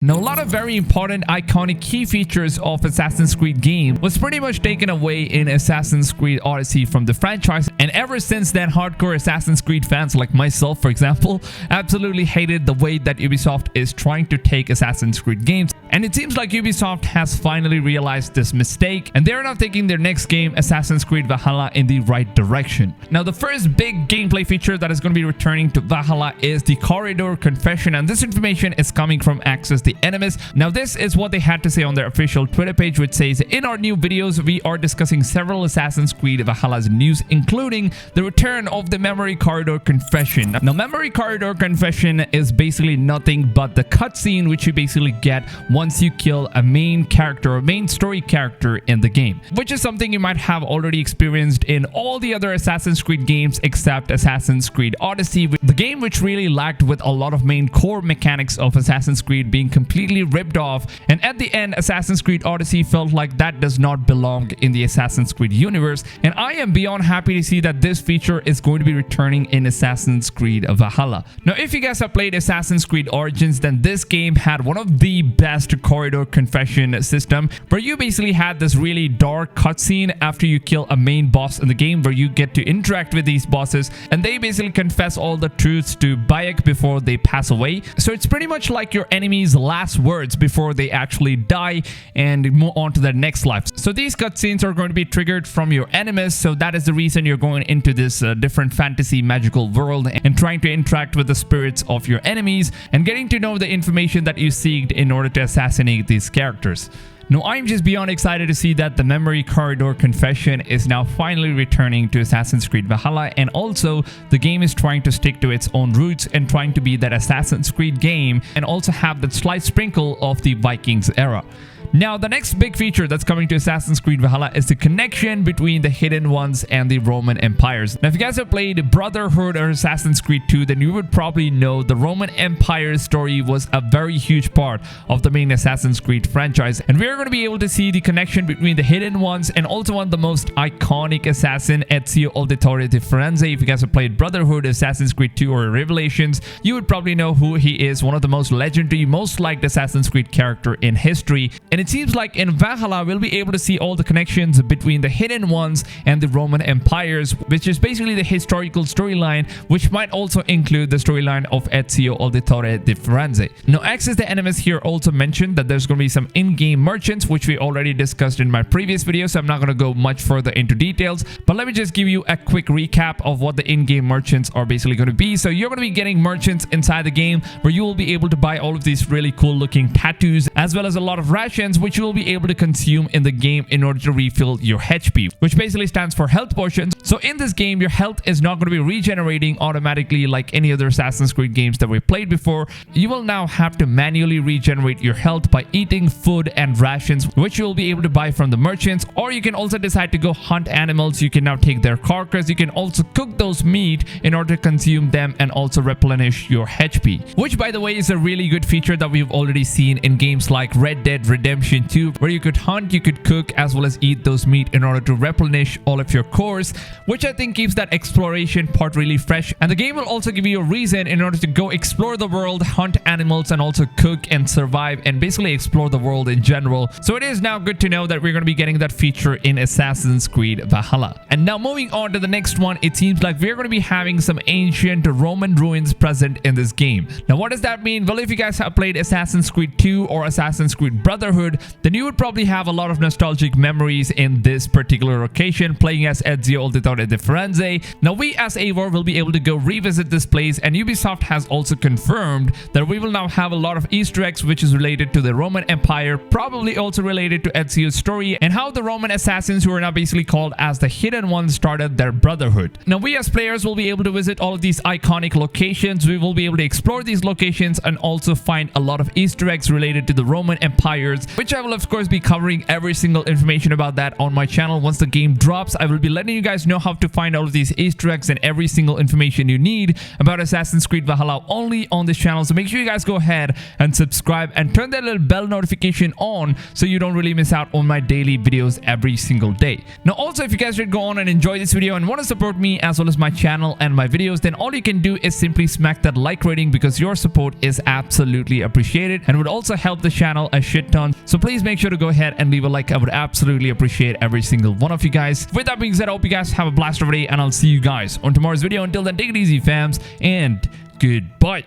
Now, a lot of very important, iconic key features of Assassin's Creed game was pretty much taken away in Assassin's Creed Odyssey from the franchise, and ever since then, hardcore Assassin's Creed fans like myself, for example, absolutely hated the way that Ubisoft is trying to take Assassin's Creed games. And it seems like Ubisoft has finally realized this mistake, and they're now taking their next game, Assassin's Creed Valhalla, in the right direction. Now, the first big gameplay feature that is going to be returning to Valhalla is the Corridor Confession, and this information is coming from Access the Enemies. Now, this is what they had to say on their official Twitter page, which says, "In our new videos, we are discussing several Assassin's Creed Valhalla's news, including the return of the Memory Corridor Confession." Now, Memory Corridor Confession is basically nothing but the cutscene which you basically get once you kill a main character or main story character in the game, which is something you might have already experienced in all the other Assassin's Creed games except Assassin's Creed Odyssey, the game which really lacked with a lot of main core mechanics of Assassin's Creed being completely ripped off, and at the end Assassin's Creed Odyssey felt like that does not belong in the Assassin's Creed universe, and I am beyond happy to see that this feature is going to be returning in Assassin's Creed Valhalla. Now, if you guys have played Assassin's Creed Origins, then this game had one of the best Corridor Confession system, where you basically had this really dark cutscene after you kill a main boss in the game, where you get to interact with these bosses and they basically confess all the truths to Bayek before they pass away. So it's pretty much like your enemy's last words before they actually die and move on to their next life. So these cutscenes are going to be triggered from your enemies, so that is the reason you're going into this different fantasy magical world and trying to interact with the spirits of your enemies and getting to know the information that you seeked in order to assassinate these characters. Now, I'm just beyond excited to see that the Memory Corridor Confession is now finally returning to Assassin's Creed Valhalla, and also the game is trying to stick to its own roots and trying to be that Assassin's Creed game and also have that slight sprinkle of the Vikings era. Now, the next big feature that's coming to Assassin's Creed Valhalla is the connection between the Hidden Ones and the Roman empires. Now, if you guys have played Brotherhood or Assassin's Creed 2, then you would probably know the Roman Empire's story was a very huge part of the main Assassin's Creed franchise, and we're going to be able to see the connection between the Hidden Ones and also one of the most iconic assassin, Ezio Auditore di Firenze. If you guys have played Brotherhood, Assassin's Creed 2, or Revelations, you would probably know who he is, one of the most legendary, most liked Assassin's Creed character in history. And it seems like in Valhalla, we'll be able to see all the connections between the Hidden Ones and the Roman empires, which is basically the historical storyline, which might also include the storyline of Ezio Auditore di Firenze. Now, Access the Enemies here also mentioned that there's going to be some in-game merchants, which we already discussed in my previous video, so I'm not going to go much further into details, but let me just give you a quick recap of what the in-game merchants are basically going to be. So you're going to be getting merchants inside the game where you will be able to buy all of these really cool looking tattoos, as well as a lot of rations which you will be able to consume in the game in order to refill your HP, which basically stands for health potions. So in this game, your health is not going to be regenerating automatically like any other Assassin's Creed games that we played before. You will now have to manually regenerate your health by eating food and rations, which you will be able to buy from the merchants, or you can also decide to go hunt animals. You can now take their carcass. You can also cook those meat in order to consume them and also replenish your HP, which, by the way, is a really good feature that we've already seen in games like Red Dead Redemption 2, where you could hunt, you could cook, as well as eat those meat in order to replenish all of your cores, which I think keeps that exploration part really fresh. And the game will also give you a reason in order to go explore the world, hunt animals, and also cook and survive and basically explore the world in general. So it is now good to know that we're going to be getting that feature in Assassin's Creed Valhalla. And now moving on to the next one, it seems like we're going to be having some ancient Roman ruins present in this game. Now, what does that mean? Well, if you guys have played Assassin's Creed 2 or Assassin's Creed Brotherhood, then you would probably have a lot of nostalgic memories in this particular location, playing as Ezio Auditore di Firenze. Now, we as Eivor will be able to go revisit this place, and Ubisoft has also confirmed that we will now have a lot of Easter eggs which is related to the Roman Empire, probably also related to Ezio's story and how the Roman assassins, who are now basically called as the Hidden Ones, started their brotherhood. Now, we as players will be able to visit all of these iconic locations. We will be able to explore these locations and also find a lot of Easter eggs related to the Roman empires, which I will of course be covering every single information about that on my channel. Once the game drops, I will be letting you guys know how to find all of these Easter eggs and every single information you need about Assassin's Creed Valhalla only on this channel. So make sure you guys go ahead and subscribe and turn that little bell notification on so you don't really miss out on my daily videos every single day. Now also, if you guys did go on and enjoy this video and want to support me as well as my channel and my videos, then all you can do is simply smack that like rating, because your support is absolutely appreciated and would also help the channel a shit ton. So please make sure to go ahead and leave a like. I would absolutely appreciate every single one of you guys. With that being said, I hope you guys have a blast of a day, and I'll see you guys on tomorrow's video. Until then, take it easy, fams, and goodbye.